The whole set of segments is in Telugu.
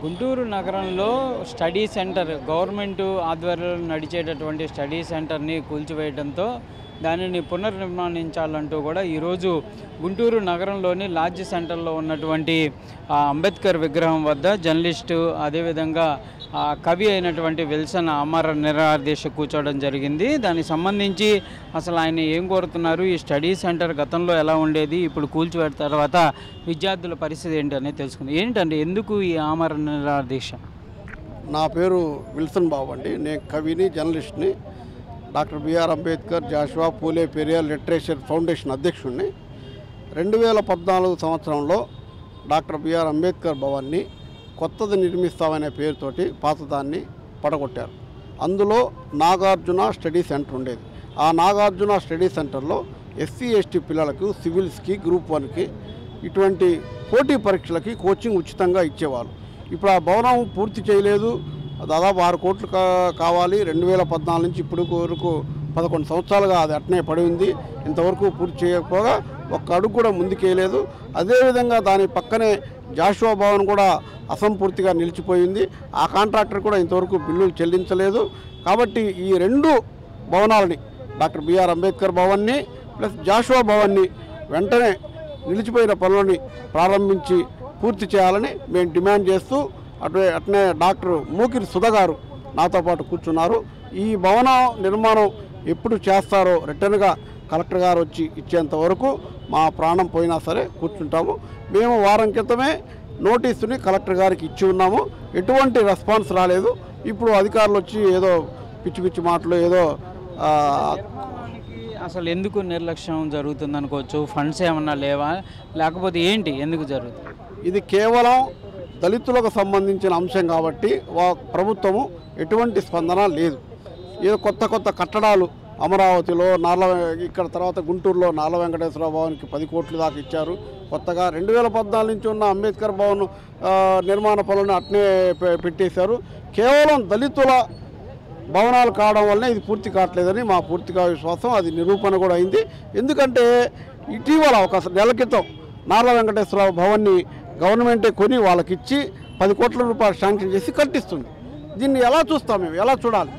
గుంటూరు నగరంలో స్టడీ సెంటర్ గవర్నమెంట్ ఆధ్వర్యంలో నడిచేటటువంటి స్టడీ సెంటర్ని కూల్చివేయడంతో దానిని పునర్నిర్మాణించాలంటూ కూడా ఈరోజు గుంటూరు నగరంలోని లాడ్జ్ సెంటర్లో ఉన్నటువంటి అంబేద్కర్ విగ్రహం వద్ద జర్నలిస్టు అదేవిధంగా కవి అయినటువంటి విల్సన్ అమర నిరాహారదీక్ష కూర్చోవడం జరిగింది. దానికి సంబంధించి అసలు ఆయన ఏం కోరుతున్నారు, ఈ స్టడీ సెంటర్ గతంలో ఎలా ఉండేది, ఇప్పుడు కూల్చివేత తర్వాత విద్యార్థుల పరిస్థితి ఏంటి అనేది తెలుసుకుంది. ఏంటండి ఎందుకు ఈ అమర నిరాహారదీక్ష? నా పేరు విల్సన్ బాబు అండి. నేను కవిని, జర్నలిస్ట్ని. డాక్టర్ బిఆర్ అంబేద్కర్ జాషువా పూలే పెరియార్ లిటరేచర్ ఫౌండేషన్ అధ్యక్షుడిని. 2014 సంవత్సరంలో డాక్టర్ బిఆర్ అంబేద్కర్ భవన్ని కొత్తది నిర్మిస్తామనే పేరుతోటి పాతదాన్ని పడగొట్టారు. అందులో నాగార్జున స్టడీ సెంటర్ ఉండేది. ఆ నాగార్జున స్టడీ సెంటర్లో ఎస్సీ ఎస్టీ పిల్లలకు సివిల్స్కి గ్రూప్ 1కి ఇటువంటి పోటీ పరీక్షలకి కోచింగ్ ఉచితంగా ఇచ్చేవాళ్ళు. ఇప్పుడు ఆ భవనం పూర్తి చేయలేదు. దాదాపు 6 కోట్లు కావాలి. 2014 నుంచి ఇప్పుడు వరకు 11 సంవత్సరాలుగా అది అట్నే పడి ఉంది. ఇంతవరకు పూర్తి చేయకపోగా ఒక్క అడుగు కూడా ముందుకేయలేదు. అదేవిధంగా దాని పక్కనే జాషువా భవన్ కూడా అసంపూర్తిగా నిలిచిపోయింది. ఆ కాంట్రాక్టర్ కూడా ఇంతవరకు బిల్లులు చెల్లించలేదు. కాబట్టి ఈ 2 భవనాలని డాక్టర్ బిఆర్ అంబేద్కర్ భవన్ని ప్లస్ జాషువా భవన్ని వెంటనే నిలిచిపోయిన పనులని ప్రారంభించి పూర్తి చేయాలని మేము డిమాండ్ చేస్తూ అట్నే డాక్టర్ మూకిరి సుధ గారు నాతో పాటు కూర్చున్నారు. ఈ భవన నిర్మాణం ఎప్పుడు చేస్తారో రిటర్న్గా కలెక్టర్ గారు వచ్చి ఇచ్చేంత వరకు మా ప్రాణం పోయినా సరే కూర్చుంటాము. మేము వారం క్రితమే నోటీసుని కలెక్టర్ గారికి ఇచ్చి ఉన్నాము. ఎటువంటి రెస్పాన్స్ రాలేదు. ఇప్పుడు అధికారులు వచ్చి ఏదో పిచ్చి పిచ్చి మాటలు ఏదో అసలు ఎందుకు నిర్లక్ష్యం జరుగుతుంది అనుకోవచ్చు? ఫండ్స్ ఏమన్నా లేవా, లేకపోతే ఏంటి, ఎందుకు జరుగుతుంది? ఇది కేవలం దళితులకు సంబంధించిన అంశం కాబట్టి ప్రభుత్వము ఎటువంటి స్పందన లేదు. ఏదో కొత్త కొత్త కట్టడాలు అమరావతిలో ఇక్కడ తర్వాత గుంటూరులో నార్ల వెంకటేశ్వర భవన్కి 10 కోట్లు దాకా ఇచ్చారు. కొత్తగా 2014 నుంచి ఉన్న అంబేద్కర్ భవన్ నిర్మాణ పనులను అట్నే పెట్టేశారు. కేవలం దళితుల భవనాలు కావడం వల్లనే ఇది పూర్తి కావట్లేదని మా పూర్తిగా విశ్వాసం. అది నిరూపణ కూడా అయింది. ఎందుకంటే ఇటీవల ఒక నెల క్రితం నార్ల వెంకటేశ్వర భవన్ని గవర్నమెంటే కొని వాళ్ళకిచ్చి 10 కోట్ల రూపాయలు శాంక్షన్ చేసి కట్టిస్తుంది. దీన్ని ఎలా చూస్తాం మేము, ఎలా చూడాలి?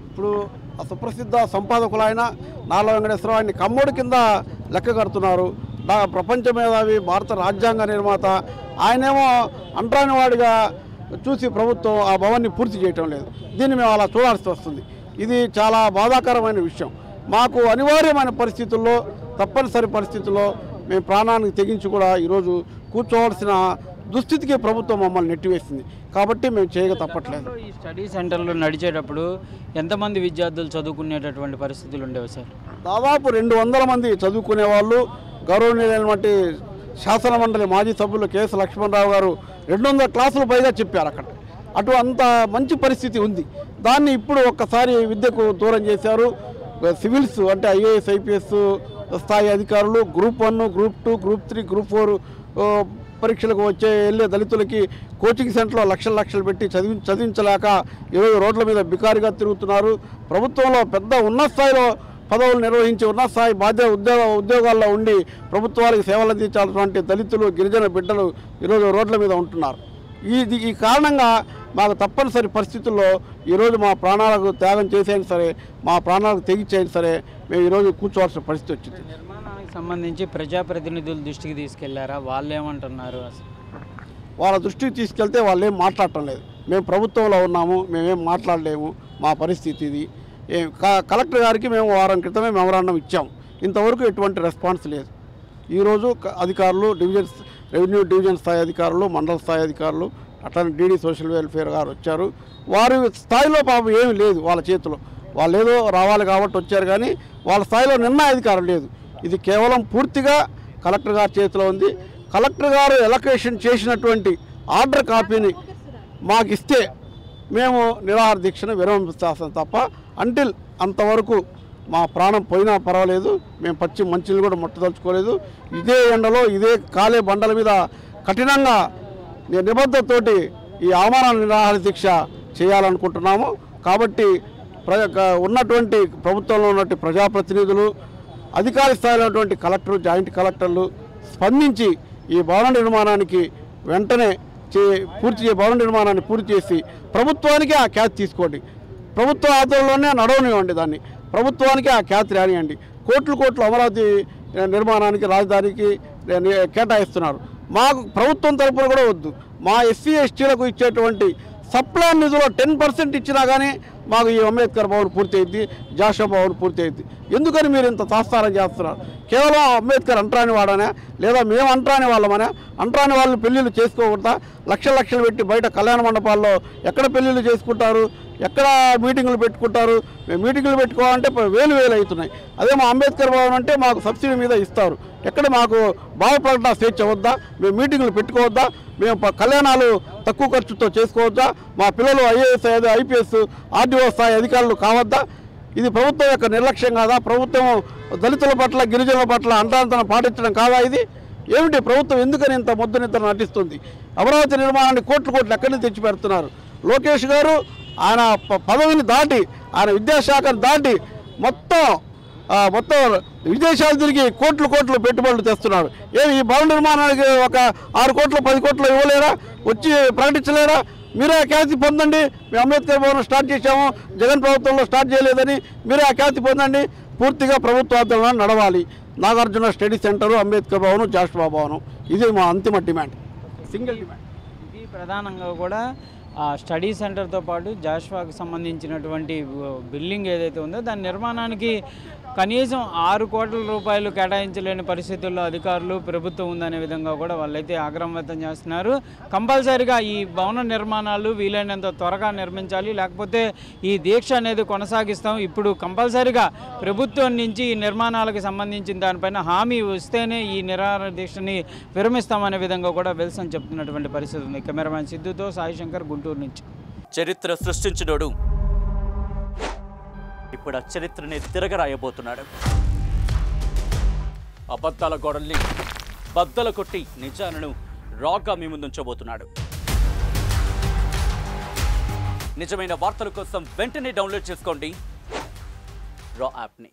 ఇప్పుడు సుప్రసిద్ధ సంపాదకులైన నార్ల వెంకటేశ్వరరావు ఆయన్ని కమ్మోడి కింద లెక్క కడుతున్నారు. ప్రపంచ మేధావి, భారత రాజ్యాంగ నిర్మాత. ఆయనేమో అంటరాని వాడిగా చూసి ప్రభుత్వం ఆ భవన్ని పూర్తి చేయటం లేదు. దీన్ని మేము అలా చూడాల్సి వస్తుంది. ఇది చాలా బాధాకరమైన విషయం. మాకు అనివార్యమైన పరిస్థితుల్లో, తప్పనిసరి పరిస్థితుల్లో మేము ప్రాణానికి తెగించి కూడా ఈరోజు కూర్చోవలసిన దుస్థితికి ప్రభుత్వం మమ్మల్ని నెట్టివేసింది. కాబట్టి మేము చేయక తప్పట్లేదు. ఈ స్టడీ సెంటర్లో నడిచేటప్పుడు ఎంతమంది విద్యార్థులు చదువుకునేటటువంటి పరిస్థితులు ఉండేవి సార్? దాదాపు 200 మంది చదువుకునే వాళ్ళు. గౌరవనీయులైనటువంటి శాసన మండలి మాజీ సభ్యులు కేఎస్ లక్ష్మణరావు గారు 200 క్లాసులు పైగా చెప్పారు అక్కడ. అంత మంచి పరిస్థితి ఉంది. దాన్ని ఇప్పుడు ఒక్కసారి విద్యకు దూరం చేశారు. సివిల్స్ అంటే ఐఏఎస్ ఐపీఎస్ స్థాయి అధికారులు గ్రూప్ 1, గ్రూప్ 2, గ్రూప్ 3, గ్రూప్ 4 పరీక్షలకు వెళ్ళే దళితులకి కోచింగ్ సెంటర్లో లక్షలు పెట్టి చదివించలేక ఈరోజు రోడ్ల మీద బికారిగా తిరుగుతున్నారు. ప్రభుత్వంలో పెద్ద ఉన్నత స్థాయిలో పదవులు నిర్వహించి ఉన్నత స్థాయి ఉద్యోగాల్లో ఉండి ప్రభుత్వాలకు సేవలు అందించాల్సినటువంటి దళితులు, గిరిజన బిడ్డలు ఈరోజు రోడ్ల మీద ఉంటున్నారు. ఈ కారణంగా మాకు తప్పనిసరి పరిస్థితుల్లో ఈరోజు మా ప్రాణాలకు త్యాగం చేసేయండి సరే, మా ప్రాణాలకు తెగించేయండి సరే, మేము ఈరోజు కూర్చోవాల్సిన పరిస్థితి వచ్చింది. నిర్మాణానికి సంబంధించి ప్రజాప్రతినిధుల దృష్టికి తీసుకెళ్లారా? వాళ్ళు ఏమంటున్నారు? వాళ్ళ దృష్టికి తీసుకెళ్తే వాళ్ళు ఏం మాట్లాడటం లేదు. మేము ప్రభుత్వంలో ఉన్నాము, మేమేం మాట్లాడలేము, మా పరిస్థితి ఇది. కలెక్టర్ గారికి మేము వారం క్రితమే మెమరాండం ఇచ్చాము. ఇంతవరకు ఎటువంటి రెస్పాన్స్ లేదు. ఈరోజు అధికారులు, రెవెన్యూ డివిజన్ స్థాయి అధికారులు, మండల స్థాయి అధికారులు, అట్లనే డీడీ సోషల్ వెల్ఫేర్ గారు వచ్చారు. వారి స్థాయిలో పాపం ఏమీ లేదు వాళ్ళ చేతిలో. వాళ్ళు ఏదో రావాలి కాబట్టి వచ్చారు, కానీ వాళ్ళ స్థాయిలో నిర్ణయాధికారం లేదు. ఇది కేవలం పూర్తిగా కలెక్టర్ గారి చేతిలో ఉంది. కలెక్టర్ గారు ఎలకేషన్ చేసినటువంటి ఆర్డర్ కాపీని మాకు ఇస్తే మేము నిరాహార దీక్షను విరమిస్తాం తప్ప అంతవరకు మా ప్రాణం పోయినా పర్వాలేదు. మేము పచ్చి మంచిని కూడా ముట్టదలుచుకోలేదు. ఇదే ఎండలో ఇదే కాలే బండల మీద కఠినంగా నిబద్ధతతోటి ఈ అవమాన నిరాహార దీక్ష చేయాలనుకుంటున్నాము. కాబట్టి ఉన్నటువంటి ప్రభుత్వంలో ఉన్నటువంటి ప్రజాప్రతినిధులు, అధికార స్థాయిలో కలెక్టర్, జాయింట్ కలెక్టర్లు స్పందించి ఈ భవన నిర్మాణానికి వెంటనే భవన నిర్మాణాన్ని పూర్తి చేసి ప్రభుత్వానికి ఆ ఖ్యాతి తీసుకోండి. ప్రభుత్వ ఆధ్వర్యంలోనే నడవనివ్వండి, దాన్ని ప్రభుత్వానికి ఆ ఖ్యాతి రానియండి. కోట్లు అమరావతి నిర్మాణానికి, రాజధానికి కేటాయిస్తున్నారు. మాకు ప్రభుత్వం తరపున కూడా వద్దు. మా ఎస్సీ ఎస్టీలకు ఇచ్చేటువంటి సప్లాన్ నిధులో 10% ఇచ్చినా కానీ మాకు ఈ అంబేద్కర్ భవన్ పూర్తి అయింది, జాషువా భవన్ పూర్తి అయింది. ఎందుకని మీరు ఇంత తాత్సారం చేస్తున్నారు? కేవలం అంబేద్కర్ అంటరాని వాడనా, లేదా మేము అంటరాని వాళ్ళమనా? అంటరాని వాళ్ళు పెళ్ళిళ్ళు చేసుకోకూడదా? లక్షలు పెట్టి బయట కళ్యాణ మండపాల్లో ఎక్కడ పెళ్ళిళ్ళు చేసుకుంటారు, ఎక్కడ మీటింగులు పెట్టుకుంటారు? మేము మీటింగులు పెట్టుకోవాలంటే వేలు అవుతున్నాయి. అదే మా అంబేద్కర్ భవన్ అంటే మాకు సబ్సిడీ మీద ఇస్తారు. ఎక్కడ మాకు భావ ప్రకటన స్వేచ్ఛ వద్దా? మేము మీటింగులు పెట్టుకోవద్దా? మేము కళ్యాణాలు తక్కువ ఖర్చుతో చేసుకోవద్దా? మా పిల్లలు ఐఏఎస్, ఐపీఎస్, ఆర్డీఓ స్థాయి అధికారులు కావద్దా? ఇది ప్రభుత్వం యొక్క నిర్లక్ష్యం కాదా? ప్రభుత్వం దళితుల పట్ల, గిరిజనుల పట్ల అంటరానితనం పాటించడం కాదా? ఇది ఏమిటి? ప్రభుత్వం ఎందుకని ఇంత ముద్దనిద్ర నటిస్తుంది? అమరావతి నిర్మాణాన్ని కోట్లు ఎక్కడి నుంచి తెచ్చి పెడుతున్నారు? లోకేష్ గారు ఆయన పదవిని దాటి, ఆయన విద్యాశాఖను దాటి మొత్తం విదేశాలు తిరిగి కోట్లు పెట్టుబడులు తెస్తున్నారు. ఈ భవన నిర్మాణానికి ఒక 6 కోట్లు 10 కోట్లు ఇవ్వలేరా? వచ్చి ప్రకటించలేరా? మీరే ఆ ఖ్యాతి పొందండి. మేము అంబేద్కర్ భవన్ స్టార్ట్ చేశాము, జగన్ ప్రభుత్వంలో స్టార్ట్ చేయలేదని మీరే ఆ ఖ్యాతి పొందండి. పూర్తిగా ప్రభుత్వ ఆధ్వర్యంలో నడవాలి. నాగార్జున స్టడీ సెంటరు, అంబేద్కర్ భవనం, జాషువా భవనం, ఇది మా అంతిమ డిమాండ్, సింగిల్ డిమాండ్. ఇది ప్రధానంగా కూడా స్టడీ సెంటర్తో పాటు జాషువాకి సంబంధించినటువంటి బిల్డింగ్ ఏదైతే ఉందో దాని నిర్మాణానికి కనీసం 6 కోట్ల రూపాయలు కేటాయించలేని పరిస్థితుల్లో అధికారులు, ప్రభుత్వం ఉందనే విధంగా కూడా వాళ్ళైతే ఆగ్రహం వ్యక్తం చేస్తున్నారు. కంపల్సరీగా ఈ భవన నిర్మాణాలు వీలైనంత త్వరగా నిర్మించాలి, లేకపోతే ఈ దీక్ష అనేది కొనసాగిస్తాం. ఇప్పుడు కంపల్సరీగా ప్రభుత్వం నుంచి ఈ నిర్మాణాలకు సంబంధించిన దానిపైన హామీ వస్తేనే ఈ నిరాహార దీక్షని విరమిస్తామనే విధంగా కూడా విల్సన్ చెప్తున్నటువంటి పరిస్థితి ఉంది. కెమెరామ్యాన్ సిద్ధుతో సాయి శంకర్, గుంటూరు నుంచి. చరిత్ర సృష్టించినోడు ఇప్పుడు ఆ చరిత్రని తిరగరాయబోతున్నాడు. అబద్ధాల గోడల్ని బద్దలు కొట్టి నిజాలను రాగా మీ ముందుంచబోతున్నాడు. నిజమైన వార్తల కోసం వెంటనే డౌన్లోడ్ చేసుకోండి రా యాప్ని.